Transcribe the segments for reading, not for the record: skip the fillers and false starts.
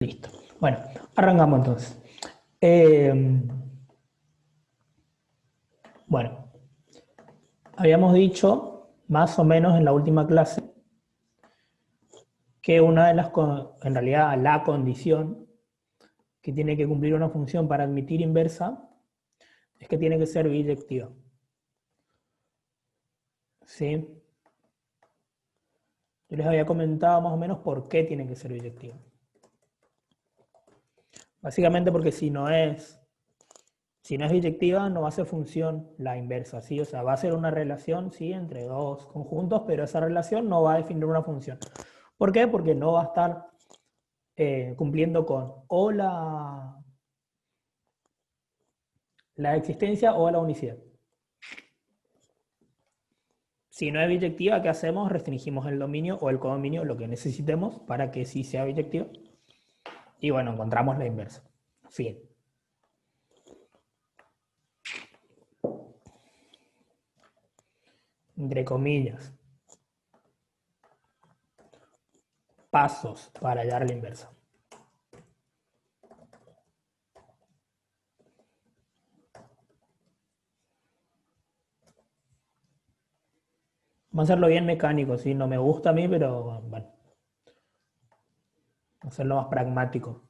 Listo. Bueno, arrancamos entonces. Eh, bueno, habíamos dicho, más o menos en la última clase, que una de las, en realidad la condición que tiene que cumplir una función para admitir inversa es que tiene que ser biyectiva. ¿Sí? Yo les había comentado más o menos por qué tiene que ser biyectiva. Básicamente porque si no es biyectiva, no va a ser función la inversa, ¿sí? O sea, va a ser una relación, sí, entre dos conjuntos, pero esa relación no va a definir una función. ¿Por qué? Porque no va a estar cumpliendo con o la existencia o la unicidad. Si no es biyectiva, ¿qué hacemos? Restringimos el dominio o el codominio, lo que necesitemos para que sí sea biyectiva. Y bueno, encontramos la inversa. Fin. Entre comillas. Pasos para hallar la inversa. Vamos a hacerlo bien mecánico, ¿sí? No me gusta a mí, pero bueno. Vamos a hacerlo más pragmático.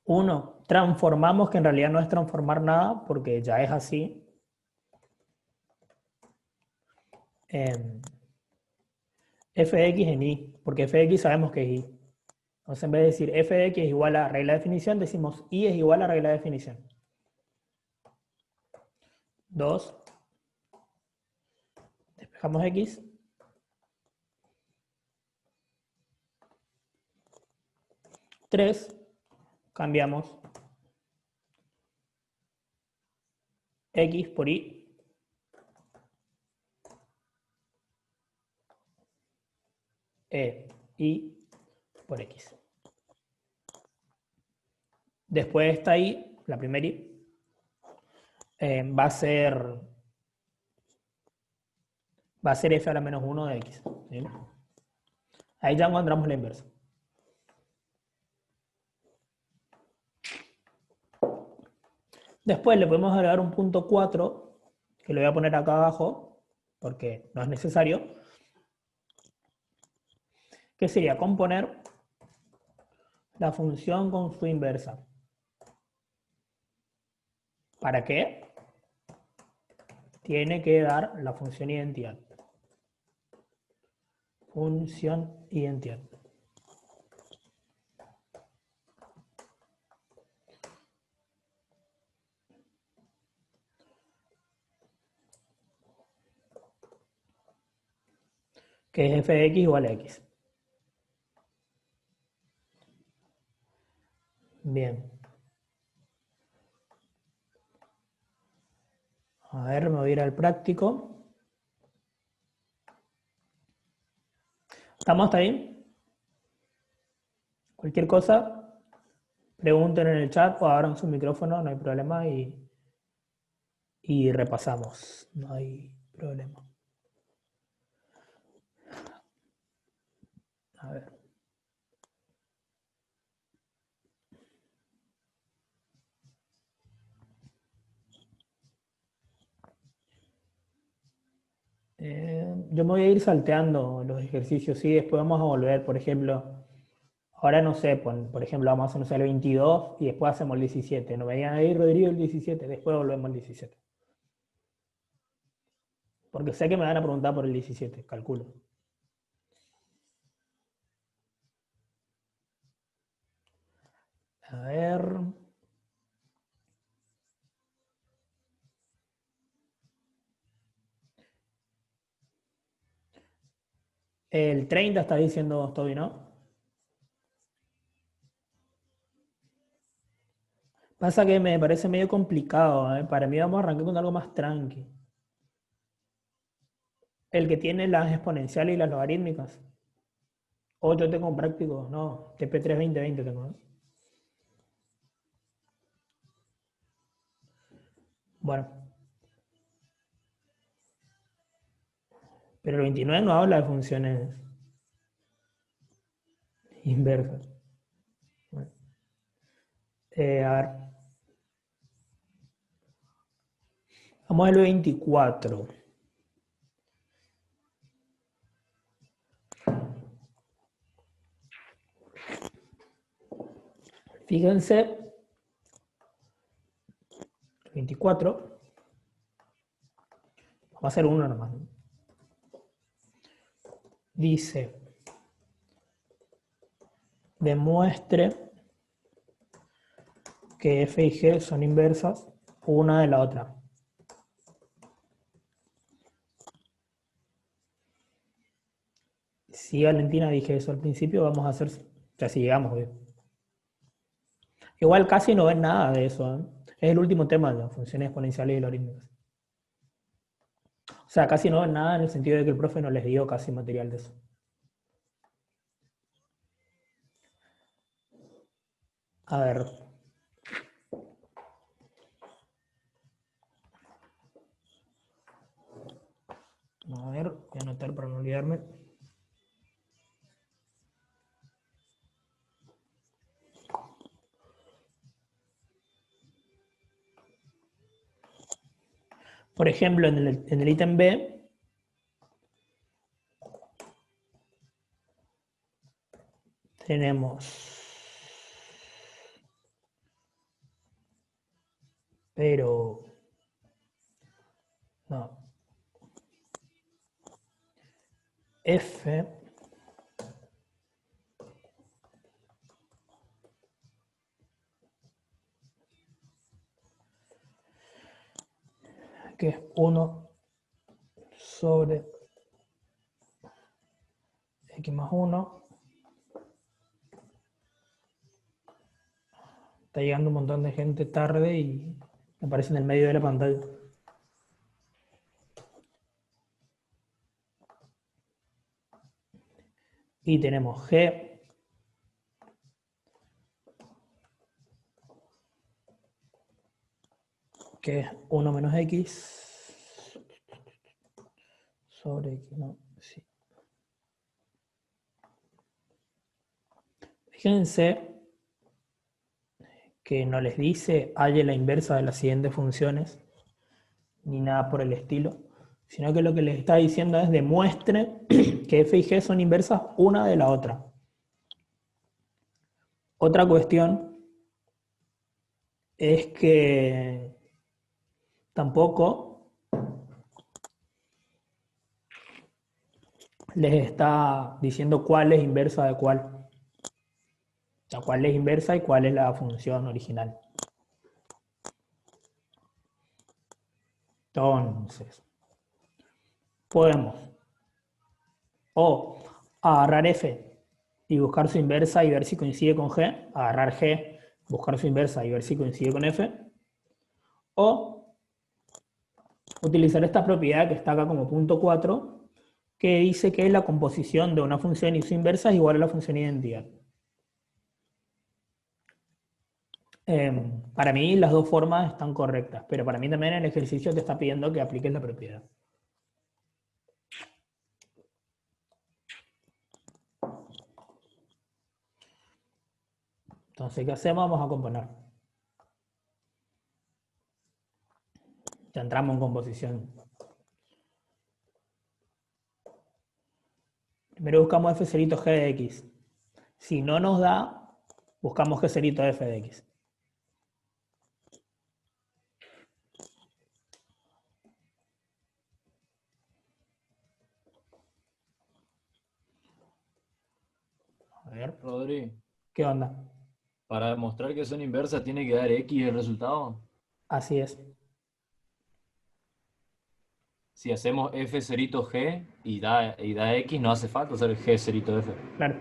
Uno, transformamos, que en realidad no es transformar nada, porque ya es así. F de X en Y, porque F de X sabemos que es Y. Entonces, en vez de decir F de X es igual a regla de definición, decimos Y es igual a regla de definición. 2. Despejamos X. 3. Cambiamos X por Y. Y por X. Después está Y, la primera Y, va a ser F a la menos 1 de X. ¿Sí? Ahí ya encontramos la inversa. Después le podemos agregar un punto 4, que lo voy a poner acá abajo, porque no es necesario, que sería componer la función con su inversa. ¿Para qué? Tiene que dar la función identidad. Función identidad. Que es f de x igual a x. Bien. A ver, me voy a ir al práctico. ¿Estamos hasta ahí? Cualquier cosa, pregunten en el chat o abran su micrófono, no hay problema, y repasamos. No hay problema. A ver. Yo me voy a ir salteando los ejercicios, ¿sí? Después vamos a volver, por ejemplo, ahora no sé, por ejemplo, vamos a hacer no sé, el 22 y después hacemos el 17. No me digan ahí, Rodrigo, el 17, después volvemos al 17. Porque sé que me van a preguntar por el 17, calculo. A ver. El 30 está diciendo Toby, ¿no? Pasa que me parece medio complicado, ¿eh? Para mí vamos a arrancar con algo más tranqui. El que tiene las exponenciales y las logarítmicas. O yo tengo un práctico, no, TP3 2020 tengo, ¿no? Bueno, pero el 29 no habla de funciones. inversas. Bueno. A ver. Vamos al 24. Fíjense, 24. Va a ser uno nomás. Dice, demuestre que f y g son inversas una de la otra. Si Valentina dije eso al principio, vamos a hacer, ya si llegamos, ¿eh? Igual casi no ven nada de eso, ¿eh? Es el último tema de las funciones exponenciales y logarítmicas. O sea, casi no ven nada en el sentido de que el profe no les dio casi material de eso. A ver. A ver, voy a anotar para no olvidarme. Por ejemplo, en el ítem B, tenemos, pero, no, F que es 1 sobre x más 1. Está llegando un montón de gente tarde y me aparece en el medio de la pantalla. Y tenemos G que es 1 menos x sobre x, no, sí. Fíjense que no les dice halle la inversa de las siguientes funciones, ni nada por el estilo, sino que lo que les está diciendo es demuestre que f y g son inversas una de la otra. Otra cuestión es que tampoco les está diciendo cuál es inversa de cuál. O sea, cuál es inversa y cuál es la función original. Entonces, podemos o agarrar f y buscar su inversa y ver si coincide con g, agarrar g, buscar su inversa y ver si coincide con f, o utilizar esta propiedad que está acá como punto 4, que dice que la composición de una función y su inversa es igual a la función identidad. Para mí las dos formas están correctas, pero para mí también el ejercicio te está pidiendo que apliques la propiedad. Entonces, ¿qué hacemos? Vamos a componer. Ya entramos en composición. Primero buscamos f cerito g de x. Si no nos da, buscamos g cerito f de x. A ver, Rodri, ¿qué onda? para demostrar que son inversas tiene que dar X el resultado. Así es. Si hacemos F cerito G y da X, no hace falta hacer G cerito F. Claro.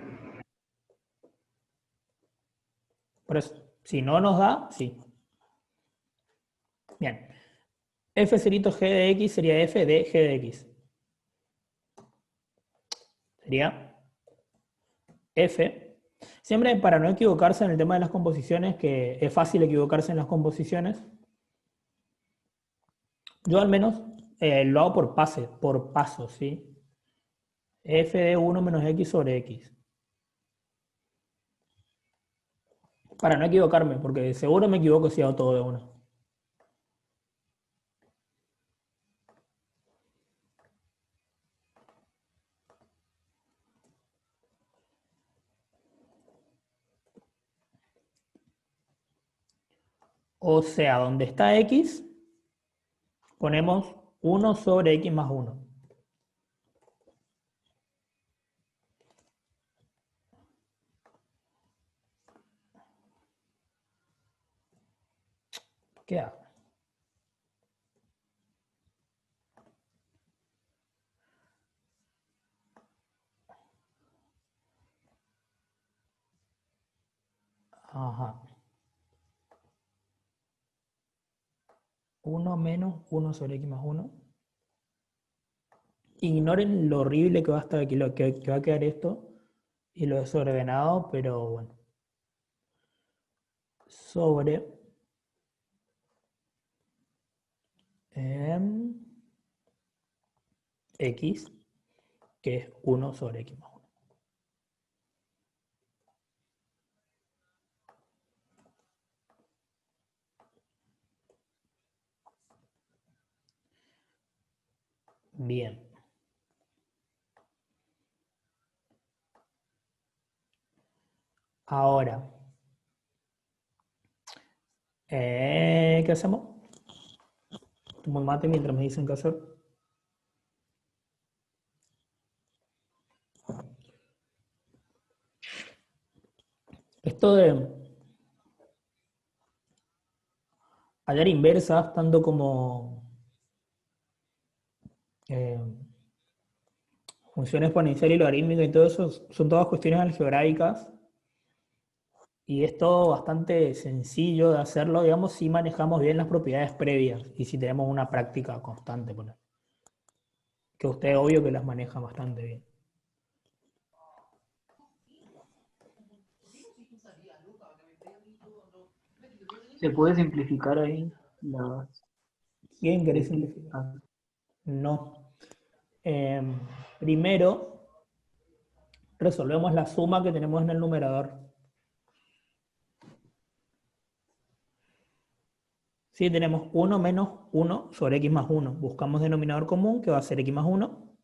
Por eso, si no nos da, sí. Bien. F cerito g de x sería f de g de x. Sería f. Siempre para no equivocarse en el tema de las composiciones, que es fácil equivocarse en las composiciones, yo al menos lo hago por pasos, ¿sí? F de 1 menos x sobre x. Para no equivocarme, porque seguro me equivoco si hago todo de una. O sea, donde está x, ponemos 1 sobre x más 1. ¿Qué hago? Ajá. 1 menos 1 sobre x más 1. Ignoren lo horrible que va a estar aquí, que va a quedar esto y lo desordenado, pero bueno. Sobre x, que es 1 sobre x más 1. Bien. Ahora, ¿qué hacemos? Tomo mate mientras me dicen qué hacer. Esto de hallar inversas, tanto como eh, función exponencial y logarítmica y todo eso, son todas cuestiones algebraicas. Y es todo bastante sencillo de hacerlo, digamos, si manejamos bien las propiedades previas y si tenemos una práctica constante, por ejemplo. Que usted obvio que las maneja bastante bien. ¿Se puede simplificar ahí las ¿Quién querés X? simplificar? No. Primero, resolvemos la suma que tenemos en el numerador. Sí, tenemos 1 menos 1 sobre x más 1. Buscamos denominador común, que va a ser x más 1.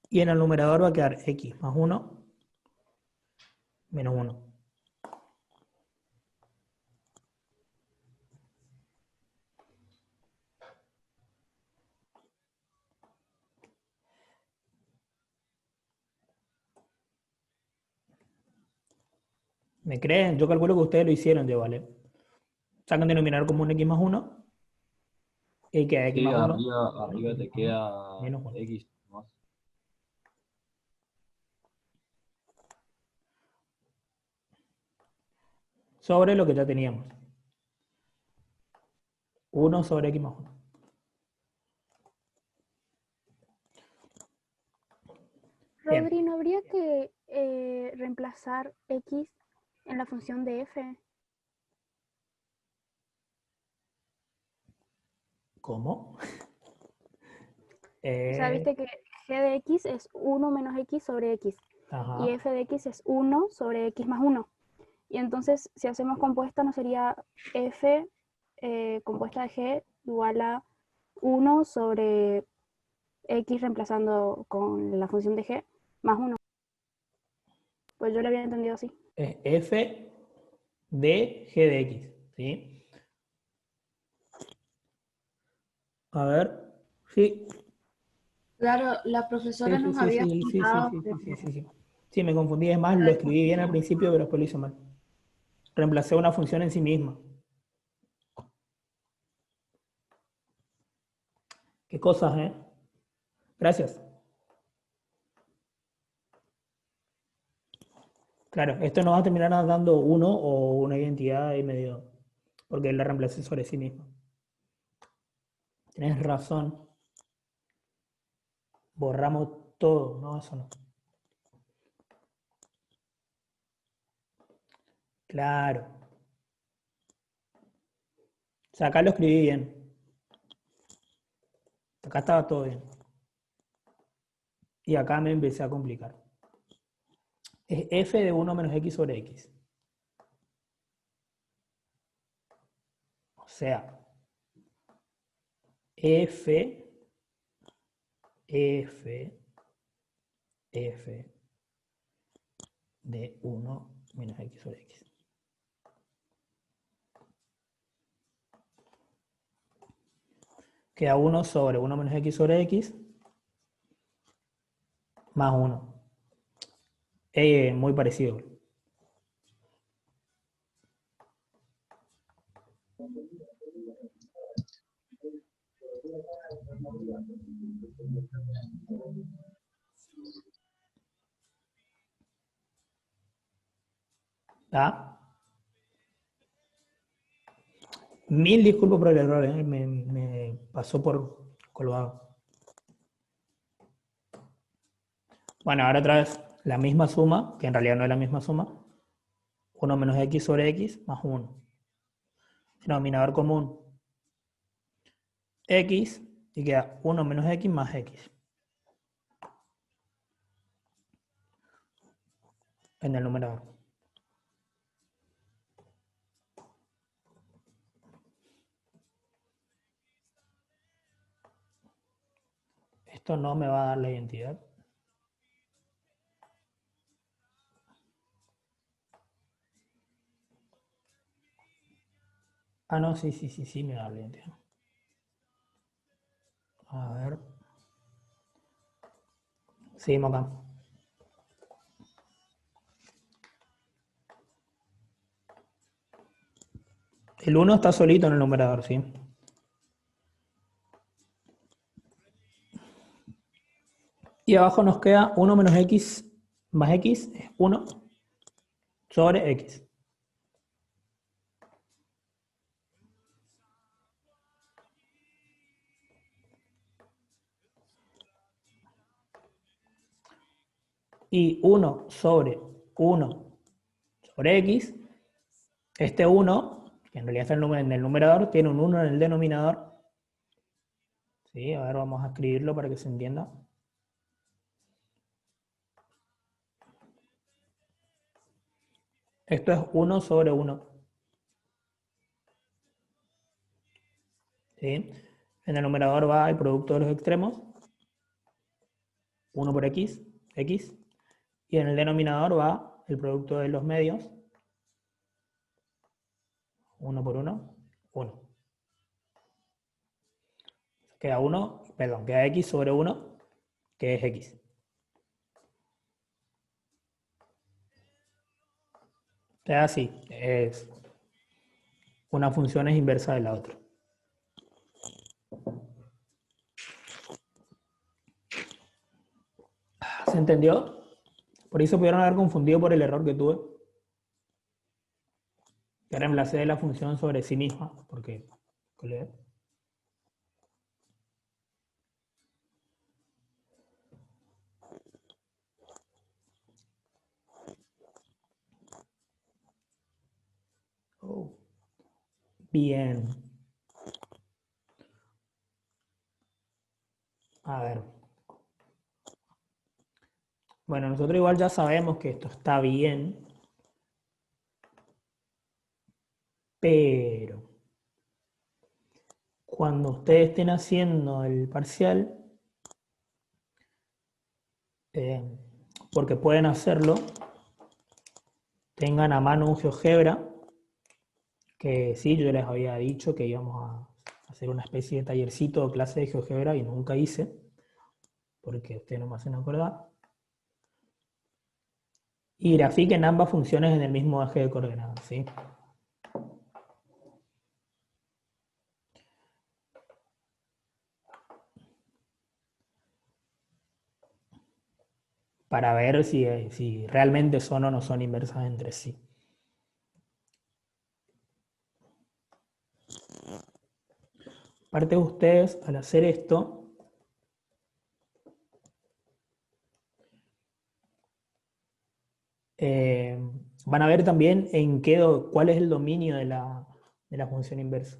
Y en el numerador va a quedar x más 1 menos 1. ¿Me creen? Yo calculo que ustedes lo hicieron ya, ¿vale? Sacan denominador común x más 1 y queda x Sí, más 1 arriba te queda menos 1. X más. Sobre lo que ya teníamos. 1 sobre x más 1. Bien. Rodri, ¿no habría que reemplazar x en la función de f? ¿Cómo? O sea, viste que g de x es 1 menos x sobre x. Ajá. Y f de x es 1 sobre x más 1. Y entonces, si hacemos compuesta, ¿no sería f compuesta de g igual a 1 sobre x reemplazando con la función de g más 1? Pues yo lo había entendido así. Es f de g de x, ¿sí? A ver, sí. Claro, la profesora Sí, nos sí, había sí, sí, sí, sí, explicado sí, que sí, sí, sí. Sí, me confundí, es más, lo escribí bien al principio, pero después lo hice mal. Reemplacé una función en sí misma. Qué cosas, ¿eh? Gracias. Claro, esto nos va a terminar dando uno o una identidad y medio, porque la reemplacé sobre sí misma. Tienes razón. Borramos todo, no, eso no. Claro. O sea, acá lo escribí bien. Acá estaba todo bien. Y acá me empecé a complicar. es f de 1 menos x sobre x. O sea, f de 1 menos x sobre x. Queda 1 sobre 1 menos x sobre x más 1. Muy parecido. ¿Ah? Mil disculpas por el error, me pasó por colgado. Bueno, ahora otra vez la misma suma, que en realidad no es la misma suma. 1 menos x sobre x más 1. Denominador común x y queda 1 menos x más x. En el numerador. Esto no me va a dar la identidad. Ah, no, sí, me da la identidad. A ver. Seguimos acá. El 1 está solito en el numerador, ¿sí? Y abajo nos queda 1 menos x más x es 1 sobre x. Y 1 sobre x, este 1, que en realidad está en el numerador, tiene un 1 en el denominador. ¿Sí? A ver, vamos a escribirlo para que se entienda. Esto es 1 sobre 1. ¿Sí? En el numerador va el producto de los extremos. 1 por x. Y en el denominador va el producto de los medios. 1 por 1, 1. Queda queda x sobre 1, que es x. O sea, así, una función es inversa de la otra. ¿Se entendió? Por eso pudieron haber confundido por el error que tuve. Que reemplacé la función sobre sí misma, porque... Oh. Bien. A ver. Bueno, nosotros igual ya sabemos que esto está bien. Pero cuando ustedes estén haciendo el parcial, porque pueden hacerlo, tengan a mano un GeoGebra, que sí, yo les había dicho que íbamos a hacer una especie de tallercito o clase de GeoGebra y nunca hice, porque ustedes no me hacen acordar. Y grafiquen ambas funciones en el mismo eje de coordenadas, ¿sí? Para ver si realmente son o no son inversas entre sí. Aparte de ustedes, al hacer esto, van a ver también cuál es el dominio de la función inversa.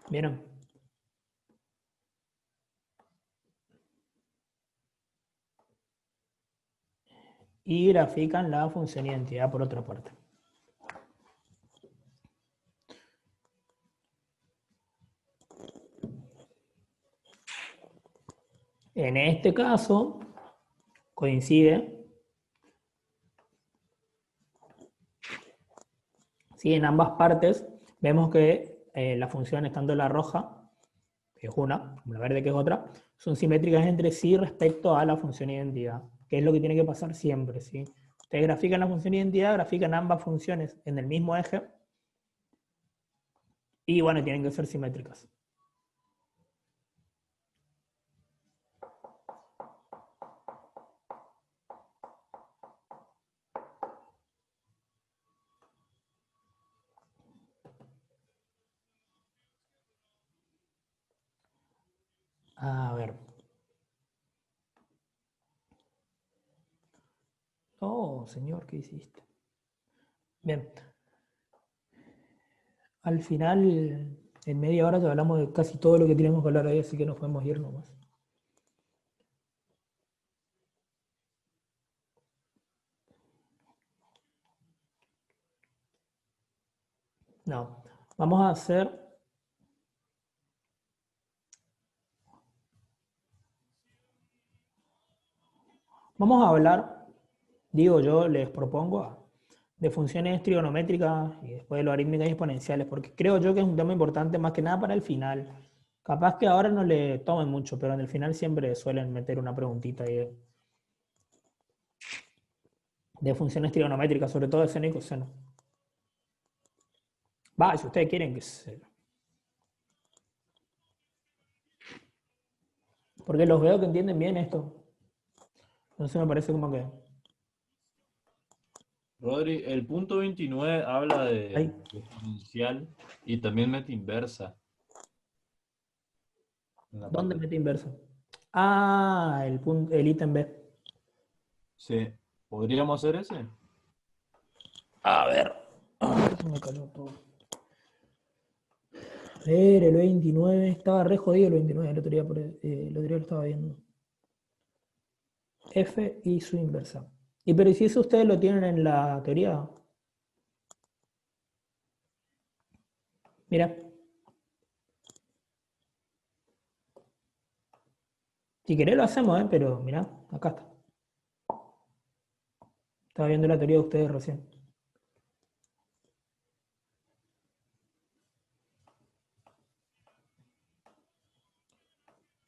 ¿Vieron? Y grafican la función identidad por otra parte. En este caso, coincide, ¿sí? En ambas partes vemos que las funciones, tanto la roja, que es una, como la verde, que es otra, son simétricas entre sí respecto a la función identidad, que es lo que tiene que pasar siempre, ¿sí? Ustedes grafican la función identidad, grafican ambas funciones en el mismo eje, y bueno, tienen que ser simétricas. A ver. Oh, señor, ¿qué hiciste? Bien. Al final, en media hora ya hablamos de casi todo lo que tenemos que hablar ahí, así que nos podemos ir nomás. No, vamos a hacer... Vamos a hablar, digo yo, les propongo de funciones trigonométricas y después de logarítmicas y exponenciales, porque creo yo que es un tema importante más que nada para el final. Capaz que ahora no le tomen mucho, pero en el final siempre suelen meter una preguntita ahí de funciones trigonométricas, sobre todo de seno y coseno. Va, si ustedes quieren que se... Porque los veo que entienden bien esto. Entonces me parece como que... Rodri, el punto 29 habla Ahí. de exponencial y también mete inversa. En la ¿Dónde parte. mete inversa? Ah, el ítem B. Sí, ¿podríamos hacer ese? A ver. Ah, se me cayó todo. A ver, el 29. Estaba re jodido el 29. El otro día, el otro día lo estaba viendo. F y su inversa. Y pero si eso ustedes lo tienen en la teoría. Mira. Si querés lo hacemos, pero mira, acá está. Estaba viendo la teoría de ustedes recién.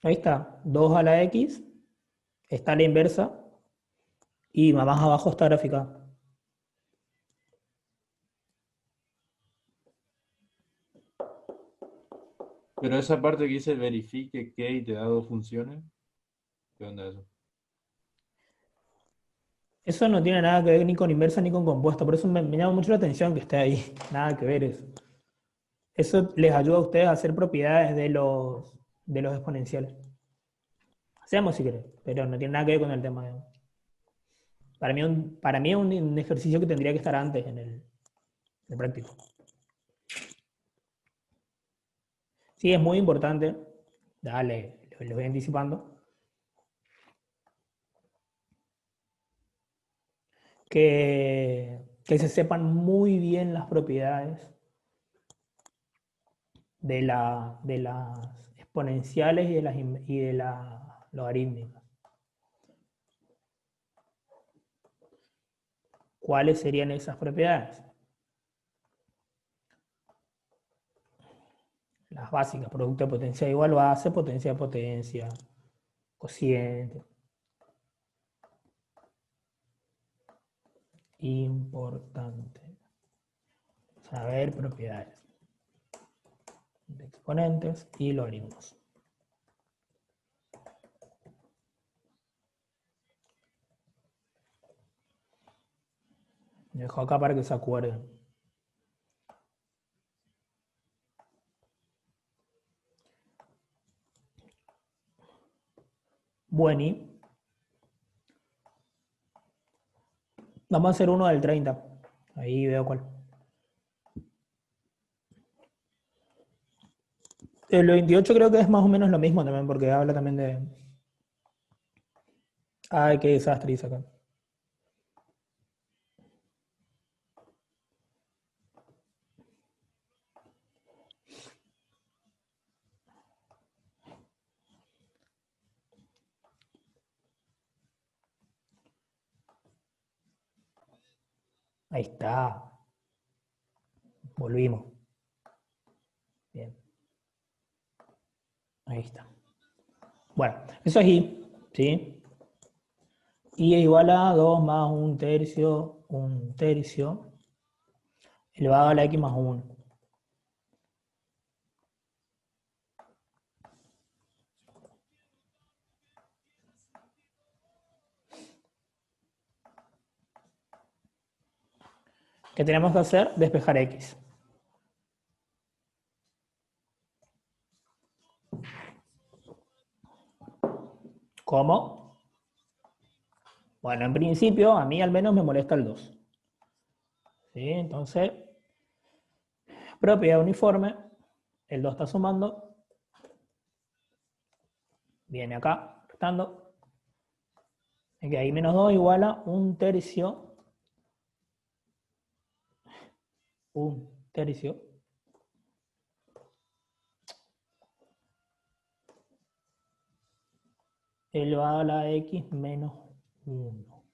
Ahí está. 2 a la X. Está la inversa. Y más abajo está graficada. Pero esa parte que dice verifique que y te da dos funciones, ¿qué onda eso? Eso no tiene nada que ver ni con inversa ni con compuesta. Por eso me llama mucho la atención que esté ahí. Nada que ver eso. Eso les ayuda a ustedes a hacer propiedades de los exponenciales. Hacemos si querés, pero no tiene nada que ver con el tema. Para mí es un ejercicio que tendría que estar antes en el práctico. Sí, es muy importante. Dale, lo voy anticipando. Que se sepan muy bien las propiedades de las exponenciales y de las logarítmicas. ¿Cuáles serían esas propiedades? Las básicas: producto de potencia igual base, potencia de potencia, cociente. Importante saber propiedades de exponentes y logaritmos. Lo dejo acá para que se acuerden. Bueno, y vamos a hacer uno del 30. Ahí veo cuál. El 28 creo que es más o menos lo mismo también, porque habla también de... Ay, qué desastre hice acá. Ahí está. Volvimos. Bien. Ahí está. Bueno, eso es I, ¿sí? I es igual a 2 más un tercio, elevado a la X más 1. ¿Qué tenemos que hacer? Despejar X. ¿Cómo? Bueno, en principio, a mí al menos me molesta el 2. ¿Sí? Entonces, propiedad uniforme, el 2 está sumando, viene acá, restando, y que ahí menos 2 igual a un tercio, elevado a la X menos 1,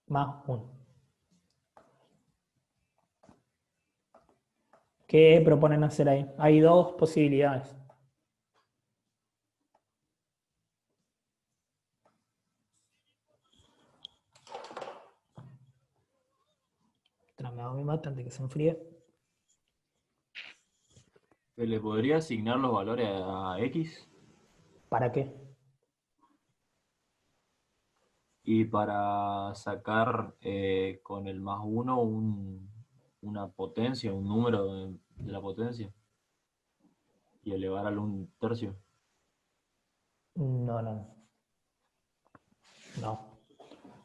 más 1. ¿Qué proponen hacer ahí? Hay dos posibilidades. Me hago mi mate antes que se enfríe. ¿Se le podría asignar los valores a X? ¿Para qué? Y para sacar con el más 1 una potencia, un número de la potencia. Y elevar al 1/3. No, no. No.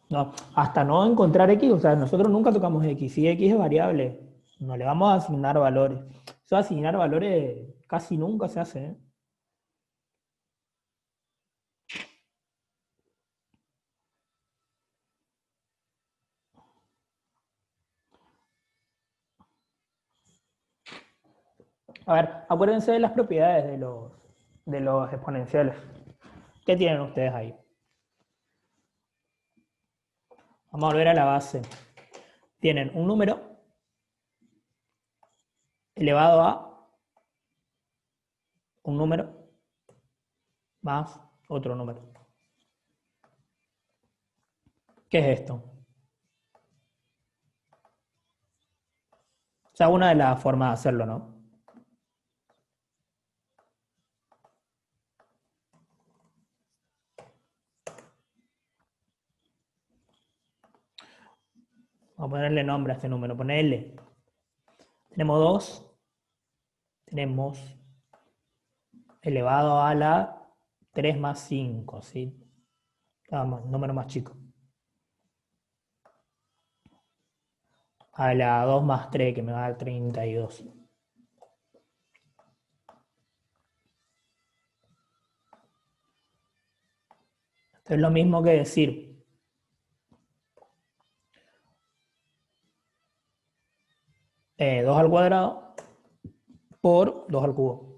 No. Hasta no encontrar X, o sea, nosotros nunca tocamos X. Si X es variable, no le vamos a asignar valores. Eso de asignar valores casi nunca se hace, ¿eh? A ver, acuérdense de las propiedades de los exponenciales. ¿Qué tienen ustedes ahí? Vamos a volver a la base. Tienen un número elevado a un número más otro número. ¿Qué es esto? O sea, una de las formas de hacerlo, ¿no? Vamos a ponerle nombre a este número, ponerle. Tenemos 2, tenemos elevado a la 3 más 5, ¿sí? Vamos, número más chico. A la 2 más 3, que me va a dar 32. Esto es lo mismo que decir 2 al cuadrado por 2 al cubo.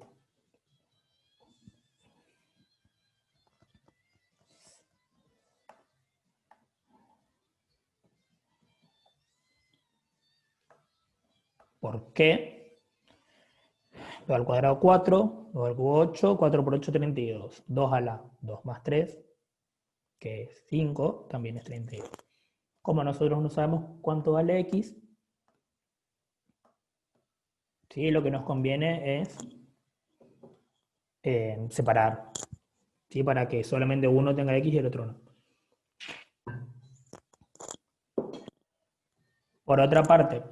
¿Por qué? 2 al cuadrado 4, 2 al cubo 8, 4 por 8 32. 2 a la 2 más 3, que es 5, también es 32. Como nosotros no sabemos cuánto vale X, ¿sí? Lo que nos conviene es separar, ¿sí? Para que solamente uno tenga X y el otro no. Por otra parte,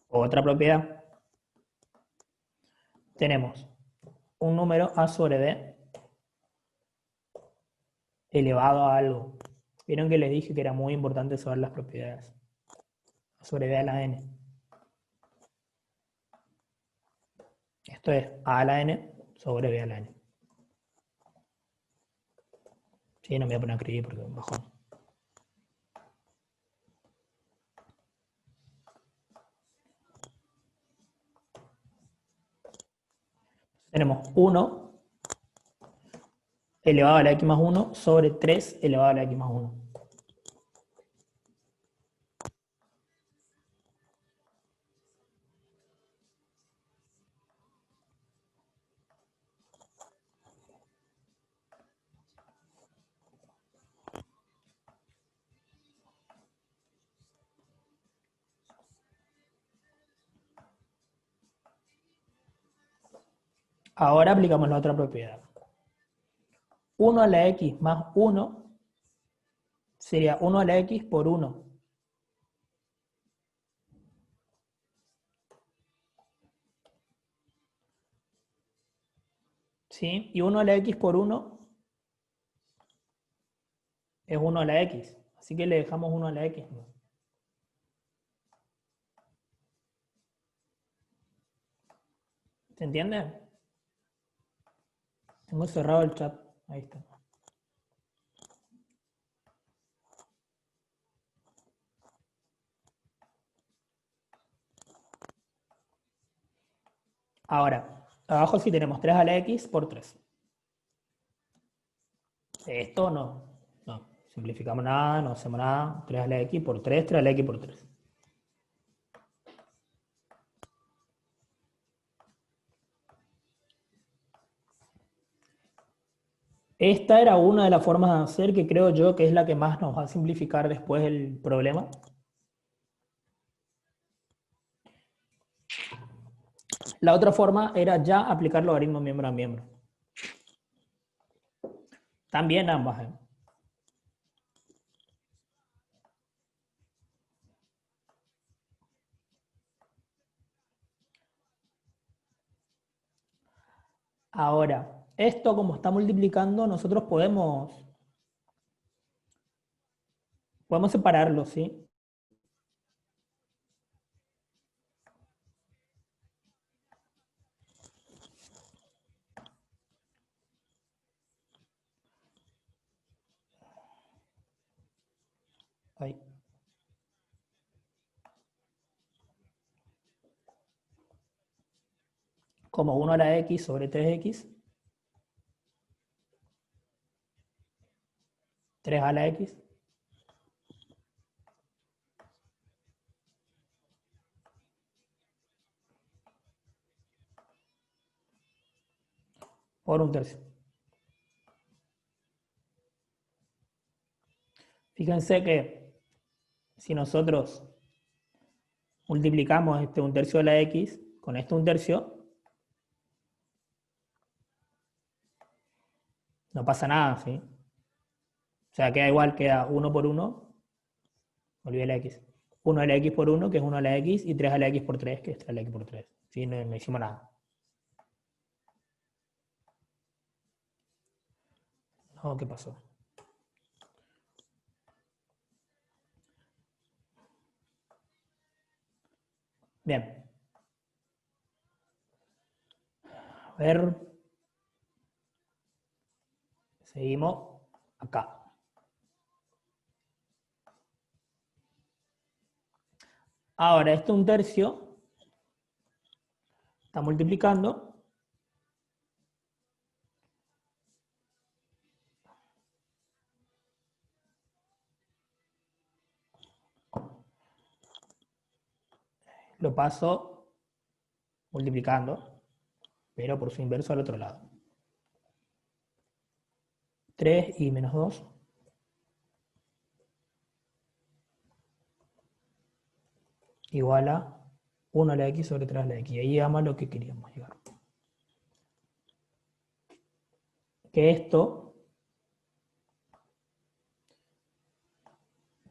otra propiedad, tenemos un número A sobre B elevado a algo. Vieron que les dije que era muy importante saber las propiedades. A sobre B a la n. Esto es a a la n sobre b a la n. Sí, no me voy a poner a escribir porque es un bajón. Tenemos 1 elevado a la x más 1 sobre 3 elevado a la x más 1. Ahora aplicamos la otra propiedad. 1 a la x más 1 sería 1 a la x por 1. ¿Sí? Y 1 a la x por 1 es 1 a la x. Así que le dejamos 1 a la x. ¿Se entiende? Tengo cerrado el chat. Ahí está. Ahora, abajo sí tenemos 3 a la x por 3. Esto no. No. Simplificamos nada, no hacemos nada. 3 a la x por 3, 3 a la x por 3. Esta era una de las formas de hacer que creo yo que es la que más nos va a simplificar después el problema. La otra forma era ya aplicar logaritmo miembro a miembro. También ambas. Ahora, esto como está multiplicando, nosotros podemos separarlo, ¿sí? Ahí. Como 1 a la x sobre 3x. 3 a la x. Por 1/3. Fíjense que si nosotros multiplicamos este 1/3 de la x con este 1/3, no pasa nada, ¿sí? O sea, queda igual, queda 1 por 1, olvidé la x. 1 a la x por 1, que es 1 a la x, y 3 a la x por 3, que es 3 a la x por 3. ¿Sí? No hicimos nada. No, ¿qué pasó? Bien. A ver. Seguimos acá. Ahora, este 1/3 está multiplicando. Lo paso multiplicando, pero por su inverso al otro lado. 3 y menos 2. Igual a 1 a la x sobre 3 a la x. Y ahí llegamos a lo que queríamos llegar. Que esto,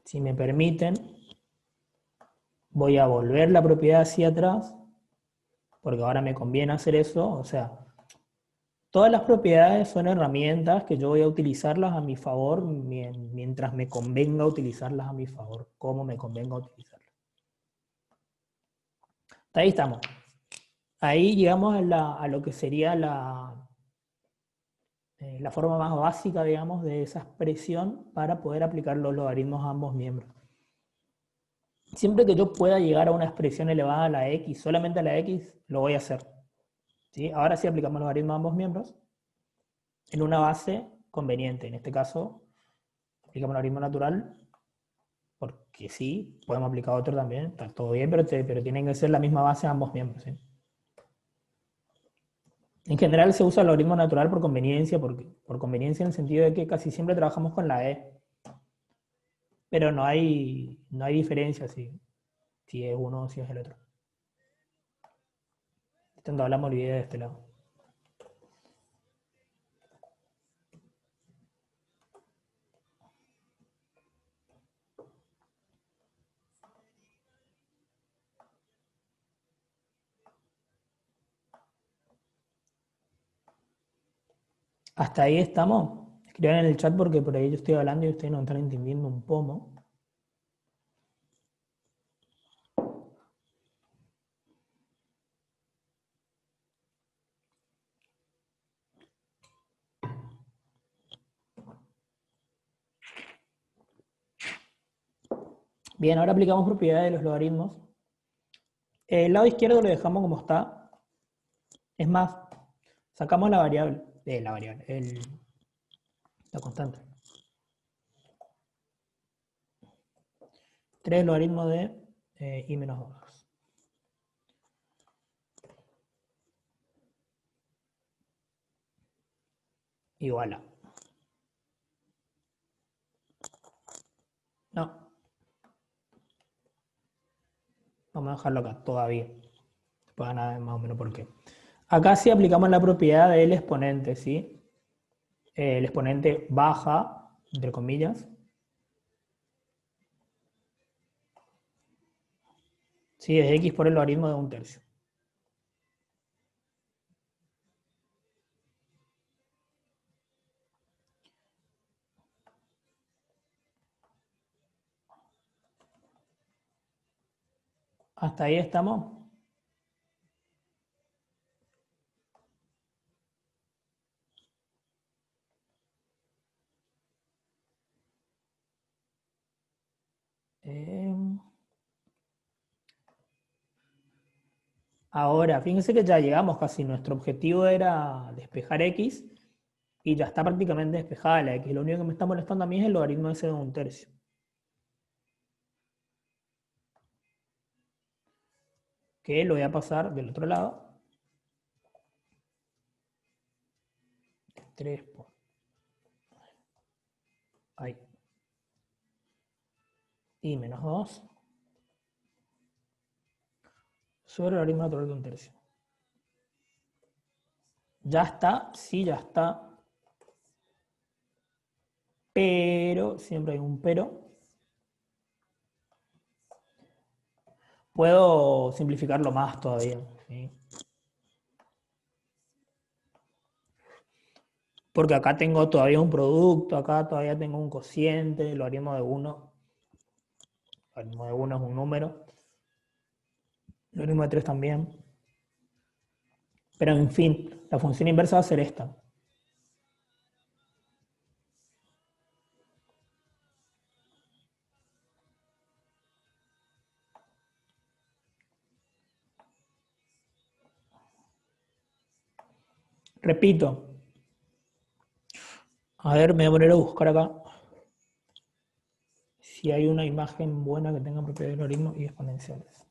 si me permiten, voy a volver la propiedad hacia atrás, porque ahora me conviene hacer eso. O sea, todas las propiedades son herramientas que yo voy a utilizarlas a mi favor mientras me convenga utilizarlas a mi favor, como me convenga utilizarlas. Hasta ahí estamos. Ahí llegamos a lo que sería la forma más básica, digamos, de esa expresión para poder aplicar los logaritmos a ambos miembros. Siempre que yo pueda llegar a una expresión elevada a la x, solamente a la x, lo voy a hacer. ¿Sí? Ahora sí aplicamos logaritmos a ambos miembros en una base conveniente. En este caso, aplicamos logaritmo natural, porque sí, podemos aplicar otro también, está todo bien, pero tienen que ser la misma base a ambos miembros. ¿Sí? En general se usa el logaritmo natural por conveniencia, por conveniencia en el sentido de que casi siempre trabajamos con la e. Pero no hay diferencia si es uno o si es el otro. Cuando hablamos, olvidé de este lado. Hasta ahí estamos. Escriban en el chat porque por ahí yo estoy hablando y ustedes no están entendiendo un pomo. Bien, ahora aplicamos propiedades de los logaritmos. El lado izquierdo lo dejamos como está. Es más, sacamos la variable, la constante. 3 logaritmos de i menos 2. Igual a. No. Vamos a dejarlo acá todavía. Después van a ver más o menos por qué. Acá sí aplicamos la propiedad del exponente, ¿sí? El exponente baja, entre comillas. Sí, es x por el logaritmo de 1/3. ¿Hasta ahí estamos? Ahora, fíjense que ya llegamos casi. Nuestro objetivo era despejar x y ya está prácticamente despejada la x. Lo único que me está molestando a mí es el logaritmo ese de 1/3. Que lo voy a pasar del otro lado. 3 por ahí. Y menos 2. Sobre el logaritmo natural de 1/3. Ya está, sí, ya está. Pero, siempre hay un pero. Puedo simplificarlo más todavía, ¿sí? Porque acá tengo todavía un producto, acá todavía tengo un cociente, el logaritmo de 1. El logaritmo de 1 es un número. El logaritmo de 3 también. Pero en fin, la función inversa va a ser esta. Repito. A ver, me voy a poner a buscar acá si hay una imagen buena que tenga propiedades de logaritmos y exponenciales.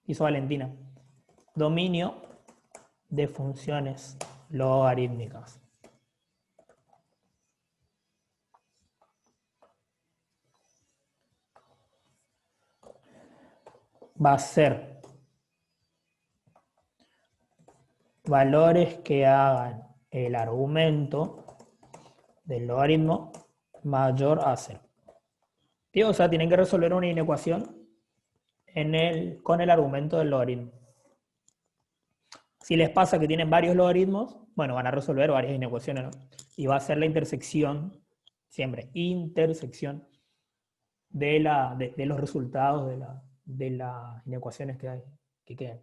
Hizo Valentina. Dominio de funciones logarítmicas. Va a ser valores que hagan el argumento del logaritmo mayor a 0. O sea, tienen que resolver una inecuación con el argumento del logaritmo. Si les pasa que tienen varios logaritmos, bueno, van a resolver varias inecuaciones, ¿no? Y va a ser la intersección, siempre, intersección de los resultados de las inecuaciones que quedan.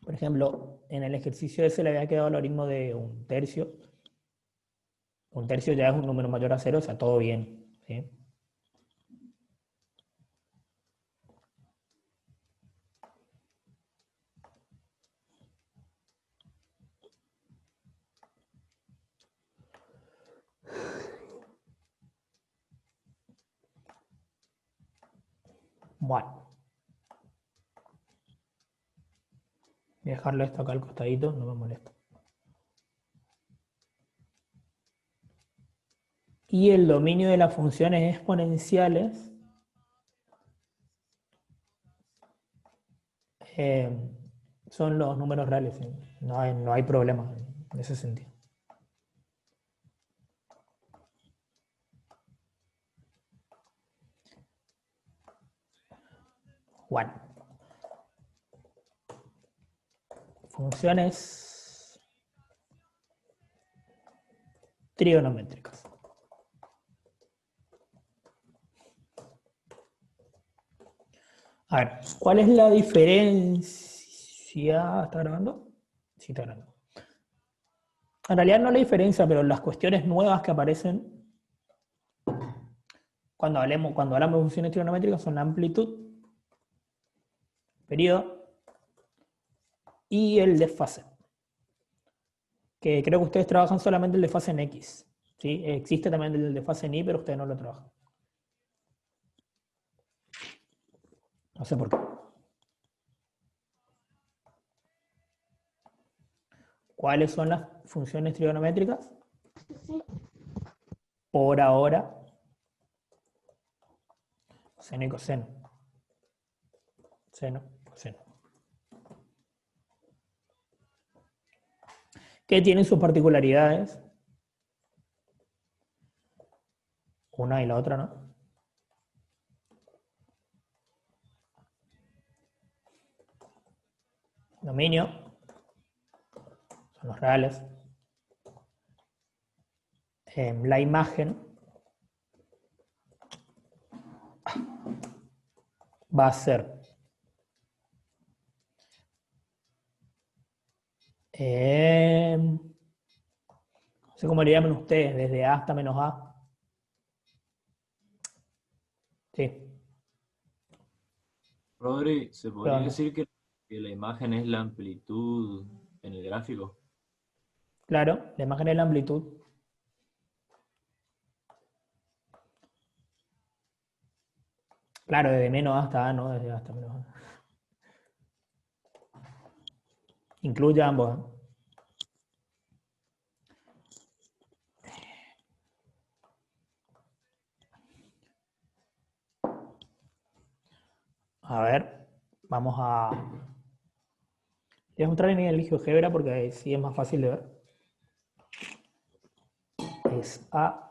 Por ejemplo, en el ejercicio ese le había quedado el logaritmo de un tercio. Un tercio ya es un número mayor a 0, o sea, todo bien, ¿sí? Bueno. Voy a dejarlo esto acá al costadito, no me molesta. Y el dominio de las funciones exponenciales son los números reales. ¿Sí? No hay problema en ese sentido. Bueno. Funciones trigonométricas. A ver, ¿cuál es la diferencia? ¿Está grabando? Sí, está grabando. En realidad no la diferencia, pero las cuestiones nuevas que aparecen cuando hablamos de funciones trigonométricas son la amplitud, periodo y el desfase. Que creo que ustedes trabajan solamente el desfase en X. ¿Sí? Existe también el desfase en Y, pero ustedes no lo trabajan. No sé por qué. ¿Cuáles son las funciones trigonométricas? Por ahora, seno y coseno. Seno, coseno. ¿Qué tienen sus particularidades? Una y la otra, ¿no? Dominio. Son los reales. La imagen va a ser no sé cómo le llaman ustedes, desde A hasta menos A. Sí. Rodri, ¿se podría Pero, decir que la imagen es la amplitud en el gráfico? claro, la imagen es la amplitud. Claro, desde menos A hasta A, no desde A hasta menos A. Incluye ambos. A ver, vamos a... Les voy a mostrar en el GeoGebra porque ahí sí es más fácil de ver. Es A.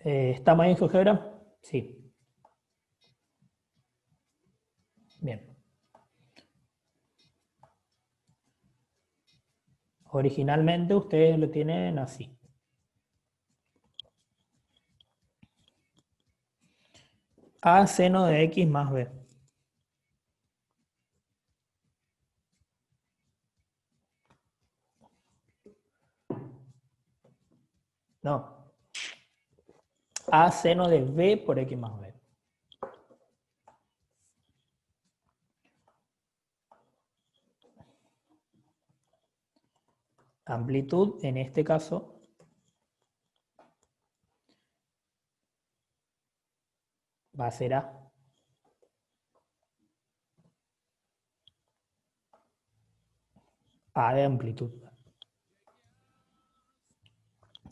¿Está más en GeoGebra? Sí. Bien. Originalmente ustedes lo tienen así. A seno de X más B. No. A seno de B por X más B. Amplitud, en este caso, va a ser A. A de amplitud.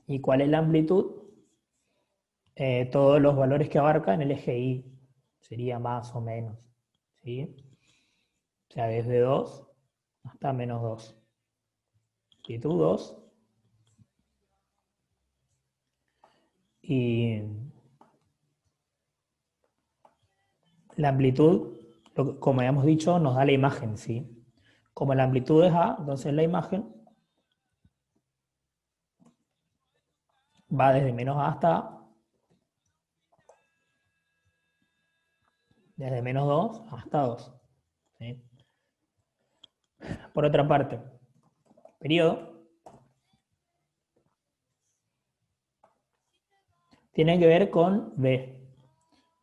¿Y cuál es la amplitud? Todos los valores que abarca en el eje Y. Sería más o menos. ¿Sí? O sea, desde 2 hasta menos 2. Amplitud 2. Y la amplitud, como habíamos dicho, nos da la imagen, ¿sí? Como la amplitud es A, entonces la imagen va desde menos A hasta A, desde menos 2 hasta 2. ¿Sí? Por otra parte, periodo tiene que ver con B.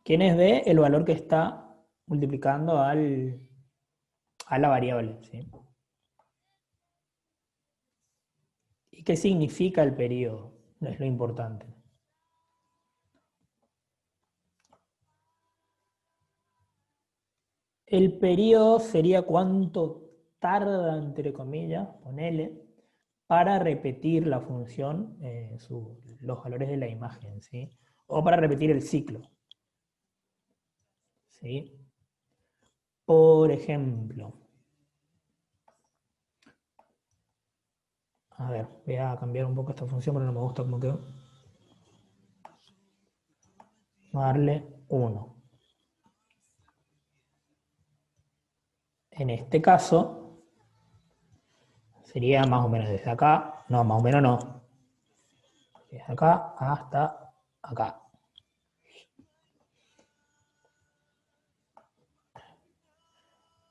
¿Quién es B? El valor que está multiplicando a la variable. ¿Sí? ¿Y qué significa el periodo? Es lo importante. El periodo sería cuánto tarda, entre comillas, ponele, para repetir la función, los valores de la imagen, ¿sí? O para repetir el ciclo. ¿Sí? Por ejemplo, a ver, voy a cambiar un poco esta función porque no me gusta cómo quedó. Vamos a darle 1. En este caso, sería más o menos desde acá, no, más o menos no, desde acá hasta acá.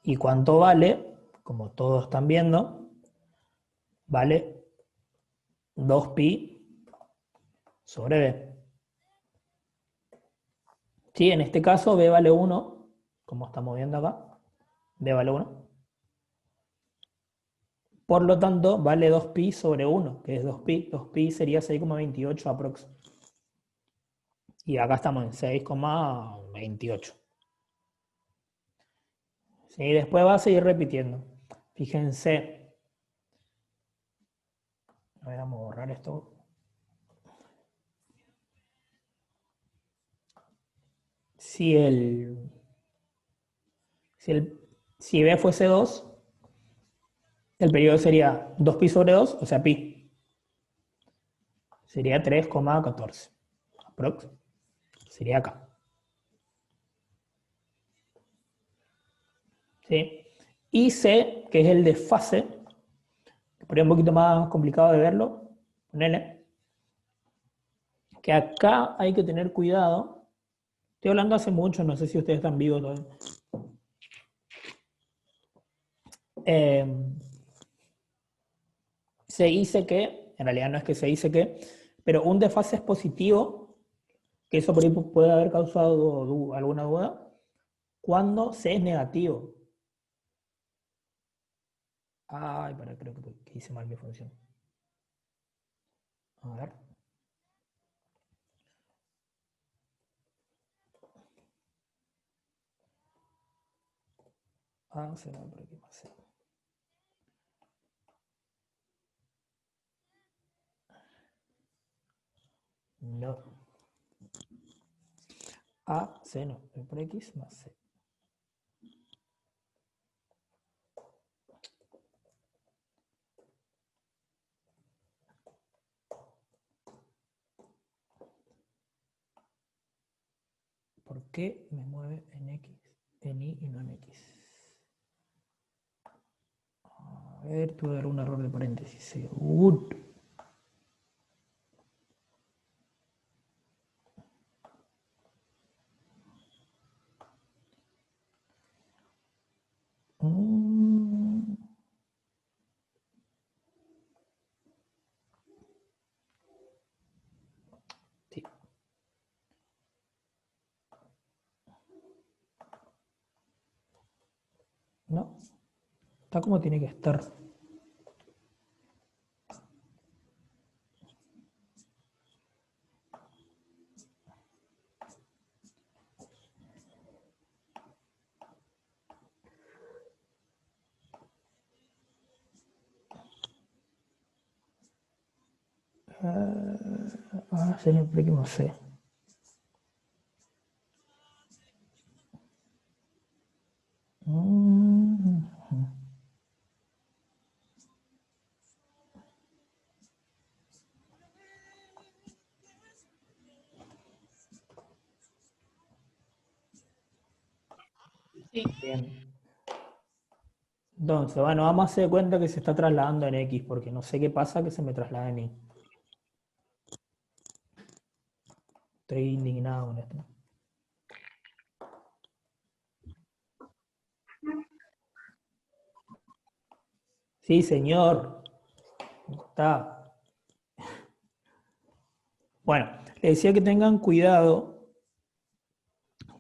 ¿Y cuánto vale? Como todos están viendo, vale 2pi sobre b. Sí, en este caso b vale 1, como estamos viendo acá, b vale 1. Por lo tanto, vale 2pi sobre 1, que es 2pi. 2pi sería 6,28 aprox. Y acá estamos en 6,28. Sí, después va a seguir repitiendo. Fíjense. A ver, vamos a borrar esto. Si b fuese 2, el periodo sería 2pi sobre 2, o sea, pi. Sería 3,14. Aprox. Sería acá. ¿Sí? Y C, que es el desfase, que por ahí es un poquito más complicado de verlo, ponele, que acá hay que tener cuidado. Estoy hablando hace mucho, no sé si ustedes están vivos todavía. Se dice que, en realidad no es que se dice que, pero un desfase es positivo, que eso por ahí puede haber causado alguna duda, cuando C es negativo. Ay, creo que hice mal mi función. A ver. Será por aquí más. No. C no, por X más C. ¿Por qué me mueve en X, en Y y no en X? A ver, tuve que dar un error de paréntesis, seguro. Sí. No, está como tiene que estar. Siempre que no sé. Bien. Entonces, bueno, vamos a hacer cuenta que se está trasladando en X, porque no sé qué pasa que se me traslada en Y. Estoy indignado con esto. Sí, señor. Está. Bueno, le decía que tengan cuidado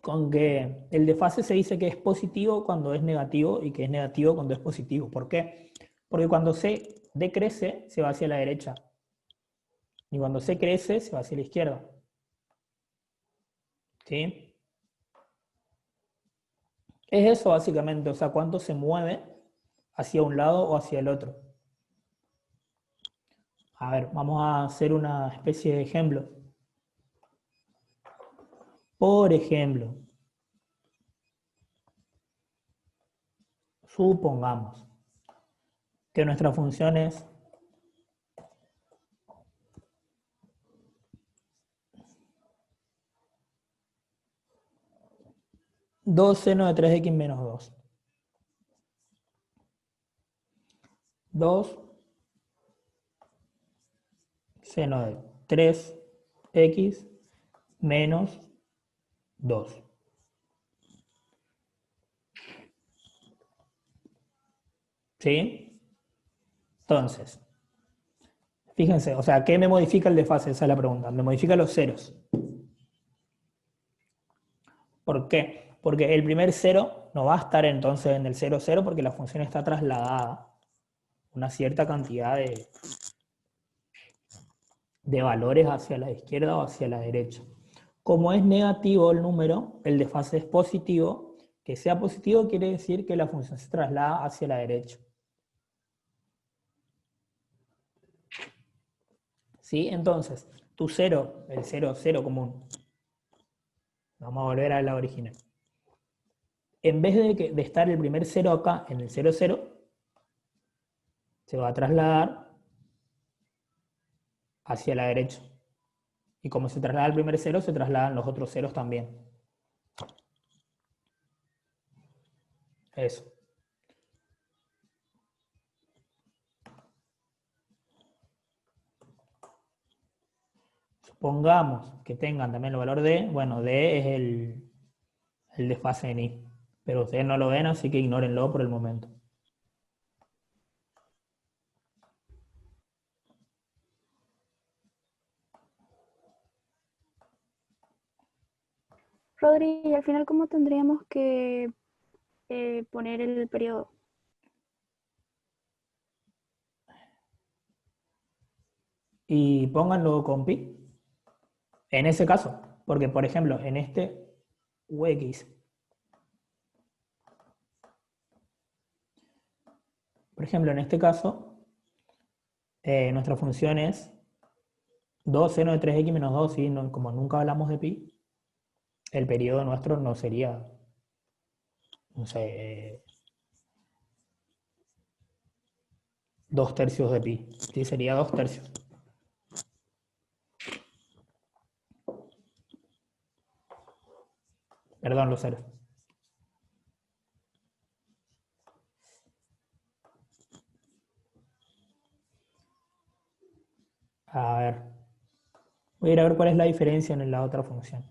con que el desfase se dice que es positivo cuando es negativo y que es negativo cuando es positivo. ¿Por qué? Porque cuando C decrece, se va hacia la derecha. Y cuando C crece, se va hacia la izquierda. ¿Sí? Es eso básicamente, o sea, cuánto se mueve hacia un lado o hacia el otro. A ver, vamos a hacer una especie de ejemplo. Por ejemplo, supongamos que nuestra función es 2 seno de 3x menos 2. 2 seno de 3x menos 2. ¿Sí? Entonces, fíjense, o sea, ¿qué me modifica el desfase? Esa es la pregunta. Me modifica los ceros. ¿Por qué? Porque el primer cero no va a estar entonces en el 0, 0 porque la función está trasladada una cierta cantidad de valores hacia la izquierda o hacia la derecha. Como es negativo el número, el desfase es positivo. Que sea positivo quiere decir que la función se traslada hacia la derecha. ¿Sí? Entonces, tu 0, el 0, 0 común. Vamos a volver a la original. En vez de estar el primer 0 acá en el 0, 0, se va a trasladar hacia la derecha. Y como se traslada el primer 0, se trasladan los otros ceros también. Eso. Supongamos que tengan también el valor D. Bueno, D es el desfase en I. Pero ustedes no lo ven, así que ignórenlo por el momento. Rodri, y al final, ¿cómo tendríamos que poner el periodo? Y pónganlo con pi. En ese caso. Porque, por ejemplo, en este UX, por ejemplo, en este caso, nuestra función es 2 seno de 3x menos 2, ¿sí? No, como nunca hablamos de pi, el periodo nuestro no sería, no sé, 2 tercios de pi, ¿sí? Sería 2 tercios. Perdón, los ceros. A ver. Voy a ir a ver cuál es la diferencia en la otra función.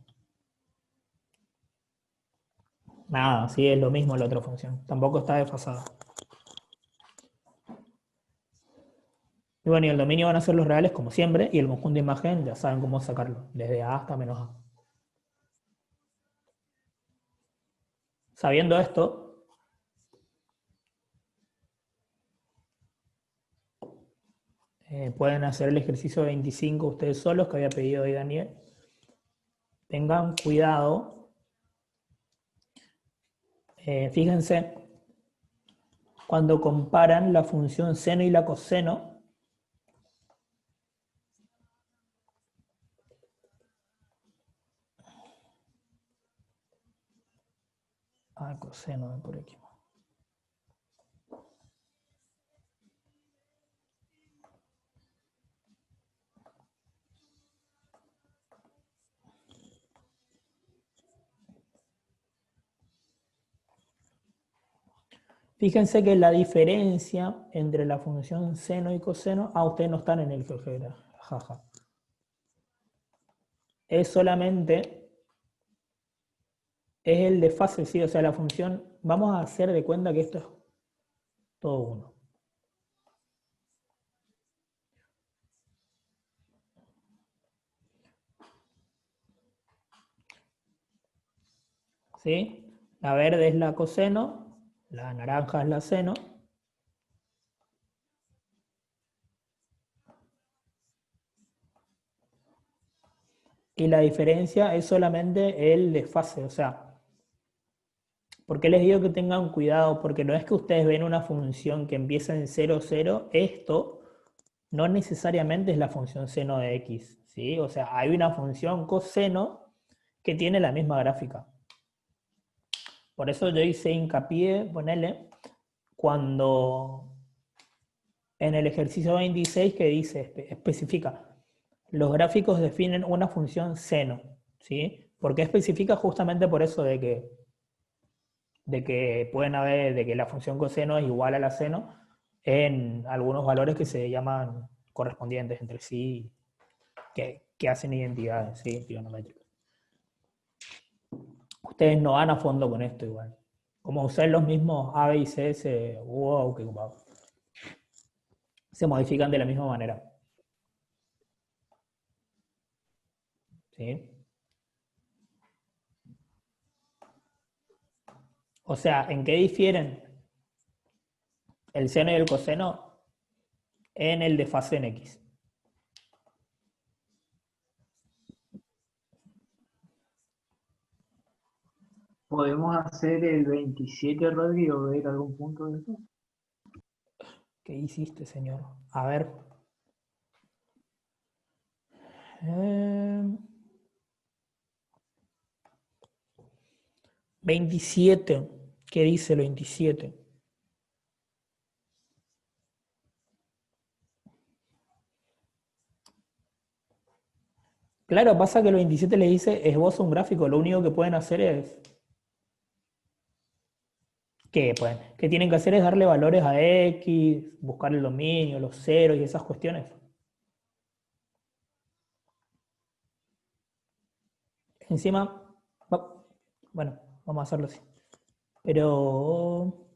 Nada, sí, es lo mismo la otra función. Tampoco está desfasada. Y bueno, y el dominio van a ser los reales como siempre, y el conjunto de imagen ya saben cómo sacarlo, desde A hasta menos A. Sabiendo esto, pueden hacer el ejercicio 25 ustedes solos que había pedido hoy Daniel. Tengan cuidado. Fíjense, cuando comparan la función seno y la coseno, coseno de por X. Fíjense que la diferencia entre la función seno y coseno, ustedes no están en el GeoGebra, jaja. Es solamente, es el desfase, sí, o sea, la función, vamos a hacer de cuenta que esto es todo uno. ¿Sí? La verde es la coseno, la naranja es la seno. Y la diferencia es solamente el desfase, o sea, ¿por qué les digo que tengan cuidado? Porque no es que ustedes ven una función que empieza en 0, 0, esto no necesariamente es la función seno de x, ¿sí? O sea, hay una función coseno que tiene la misma gráfica. Por eso yo hice hincapié, ponele, cuando en el ejercicio 26 que dice, especifica, los gráficos definen una función seno, ¿sí? Porque especifica justamente por eso de que pueden haber, de que la función coseno es igual a la seno en algunos valores que se llaman correspondientes entre sí, que hacen identidades, ¿sí? Trigonométricas. Ustedes no van a fondo con esto igual. Como usar los mismos A, B y C, se modifican de la misma manera. ¿Sí? O sea, ¿en qué difieren el seno y el coseno? En el desfase en X. ¿Podemos hacer el 27, Rodri, o ver algún punto de eso? ¿Qué hiciste, señor? A ver. 27. ¿Qué dice el 27? Claro, pasa que el 27 le dice esboza un gráfico, lo único que pueden hacer es... ¿Qué tienen que hacer es darle valores a X, buscar el dominio, los ceros y esas cuestiones. Encima, bueno, vamos a hacerlo así. Pero...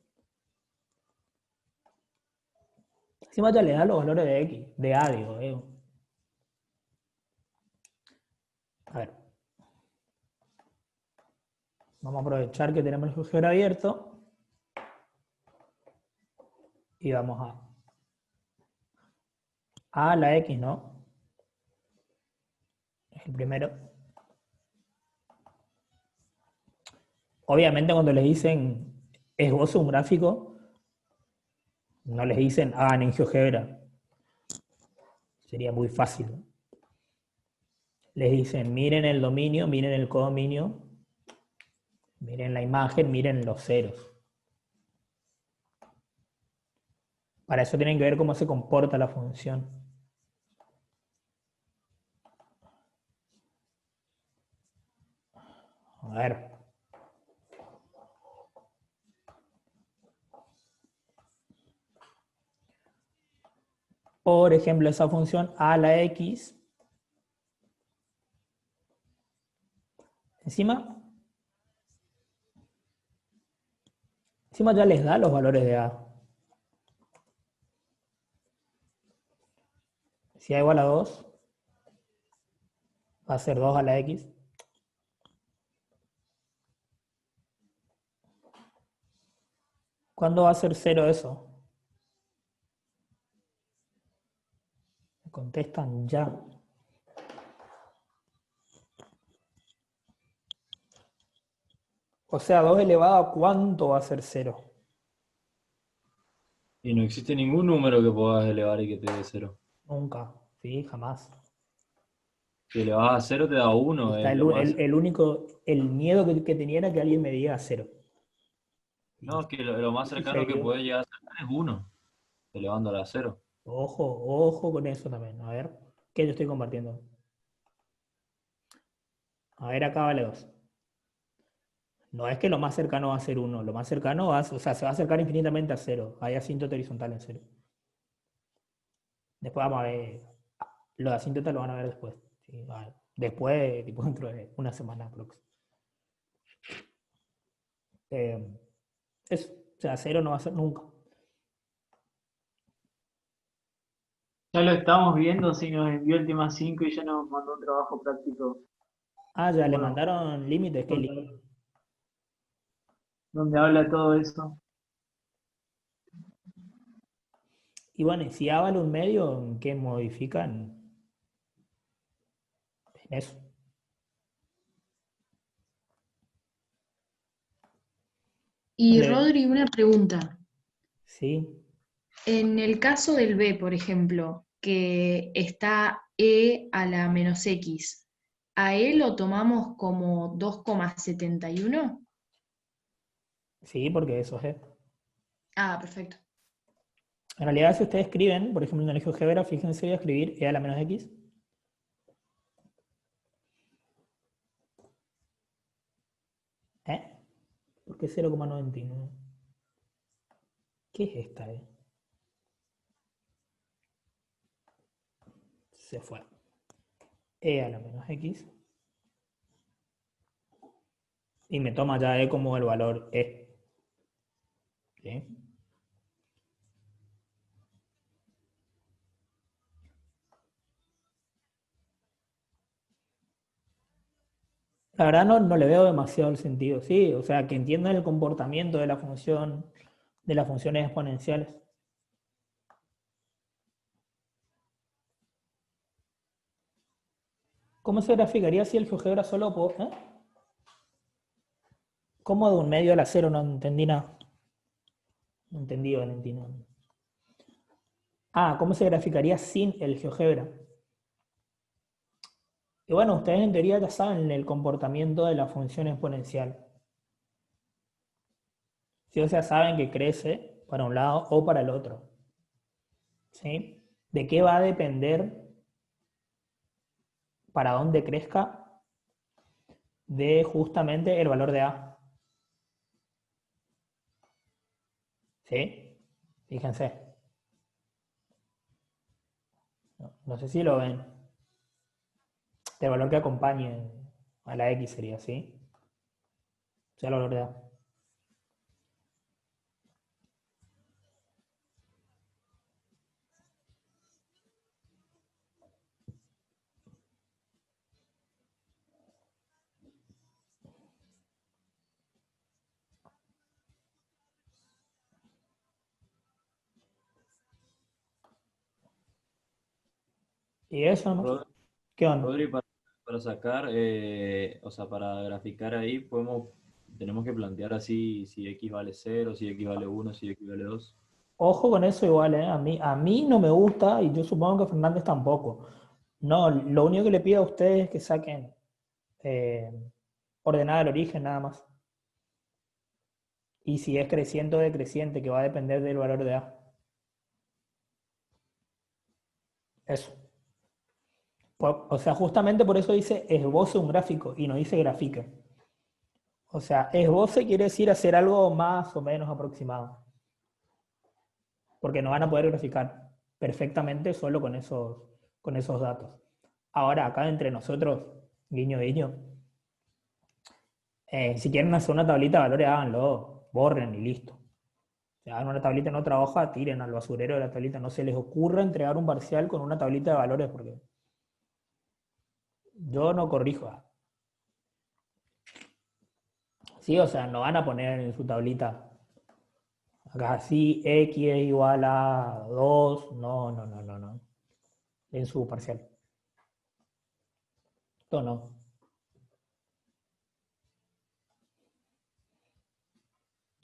encima ya le da los valores de X, de A, digo. A ver. Vamos a aprovechar que tenemos el GeoGebra abierto. Y vamos a la X, ¿no? Es el primero. Obviamente cuando les dicen esbozo un gráfico, no les dicen hagan en GeoGebra. Sería muy fácil, ¿no? Les dicen miren el dominio, miren el codominio, miren la imagen, miren los ceros. Para eso tienen que ver cómo se comporta la función. A ver. Por ejemplo, esa función a la x, encima ya les da los valores de a. Si a igual a 2, va a ser 2 a la x. ¿Cuándo va a ser 0 eso? Me contestan ya. O sea, 2 elevado a ¿cuánto va a ser 0? Y no existe ningún número que puedas elevar y que te dé 0. Nunca, sí, jamás. Si elevas a 0 te da 1, Está es lo más. el único, el miedo que tenía era que alguien me diga 0. No, es que lo más cercano que Sería- puede llegar a sacar es 1, elevándola a 0. Ojo, ojo con eso también. A ver, ¿qué yo estoy compartiendo? A ver, acá vale 2. No es que lo más cercano va a ser 1, lo más cercano va o sea, se va a acercar infinitamente a 0. Hay asíntota horizontal en 0. Después vamos a ver, lo de asíntota lo van a ver después. ¿Sí? Después, tipo dentro de una semana próxima. Eso, o sea, 0 no va a ser nunca. Ya lo estamos viendo, si nos envió el tema 5 y ya nos mandó un trabajo práctico Ah, ya le nuevo, mandaron límites, qué lindo. donde habla todo eso. Y bueno, y si A vale un medio, ¿en qué modifican? En eso. Y Le- Rodri, una pregunta. sí, En el caso del B, por ejemplo, que está e a la menos x, ¿a e lo tomamos como 2,71? sí, porque eso es. Ah, perfecto. En realidad, si ustedes escriben, por ejemplo, en el GeoGebra, fíjense, voy a escribir e a la menos x. ¿Eh? ¿Por qué 0,99? ¿Qué es esta, Se fue. E a la menos x. Y me toma ya e como el valor e. ¿Sí? La verdad no le veo demasiado el sentido, sí, o sea, que entiendan el comportamiento de la función, de las funciones exponenciales. ¿Cómo se graficaría si el GeoGebra solo ¿Cómo de un medio a la cero? No entendí nada. No entendí, Valentino. Ah, ¿cómo se graficaría sin el GeoGebra? Y bueno, ustedes en teoría ya saben el comportamiento de la función exponencial. ¿Sí? O sea, saben que crece para un lado o para el otro. ¿Sí? ¿De qué va a depender para dónde crezca? De justamente el valor de A. ¿Sí? Fíjense. No sé si lo ven. El valor que acompañe a la X sería, ¿sí? O sea, el valor de A. Y eso nomás. Rodri, ¿Qué onda? Rodri, para sacar, o sea, para graficar ahí, tenemos que plantear así si x vale 0, si x vale 1, si x vale 2. Ojo con eso igual, ¿eh? A mí no me gusta y yo supongo que a Fernández tampoco. No, lo único que le pido a ustedes es que saquen eh, ordenada el origen nada más. Y si es creciente o decreciente, que va a depender del valor de A. Eso. O sea, justamente por eso dice esboce un gráfico y no dice grafique. O sea, esboce quiere decir hacer algo más o menos aproximado. Porque no van a poder graficar perfectamente solo con esos datos. Ahora, acá entre nosotros, guiño, guiño, si quieren hacer una tablita de valores, háganlo, borren y listo. Si hagan una tablita en otra hoja, tiren al basurero de la tablita. No se les ocurra entregar un parcial con una tablita de valores porque yo no corrijo. Sí, o sea, no van a poner en su tablita acá sí, x es igual a 2. No, no, no, no, no. En su parcial. Esto no.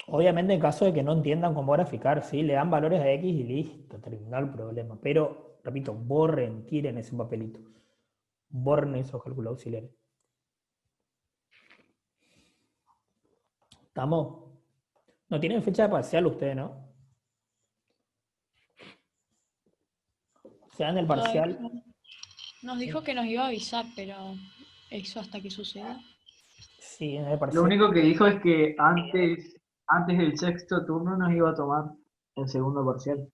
Obviamente en caso de que no entiendan cómo graficar, sí, le dan valores a X y listo, terminó el problema. Pero, repito, borren, tiren ese papelito. Borren esos cálculos auxiliares. ¿Estamos? No tienen fecha de parcial ustedes, ¿no? O sea, en el parcial. Nos dijo que nos iba a avisar, pero eso hasta que suceda. Sí, en el Lo parcial. único que dijo es que antes del sexto turno nos iba a tomar el segundo parcial.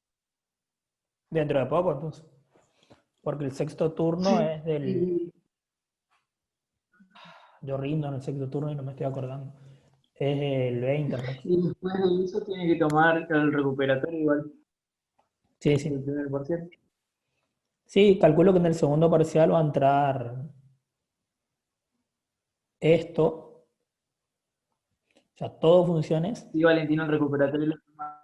Dentro de poco, entonces. Porque el sexto turno Sí, es del. y, Yo rindo en el sexto turno y no me estoy acordando. Es el 20, pues. y después de eso tiene que tomar el recuperatorio igual Sí, del sí. primer parcial. Sí, calculo que en el segundo parcial va a entrar esto. O sea, todo funciones. Sí, Valentino, el recuperatorio lo toma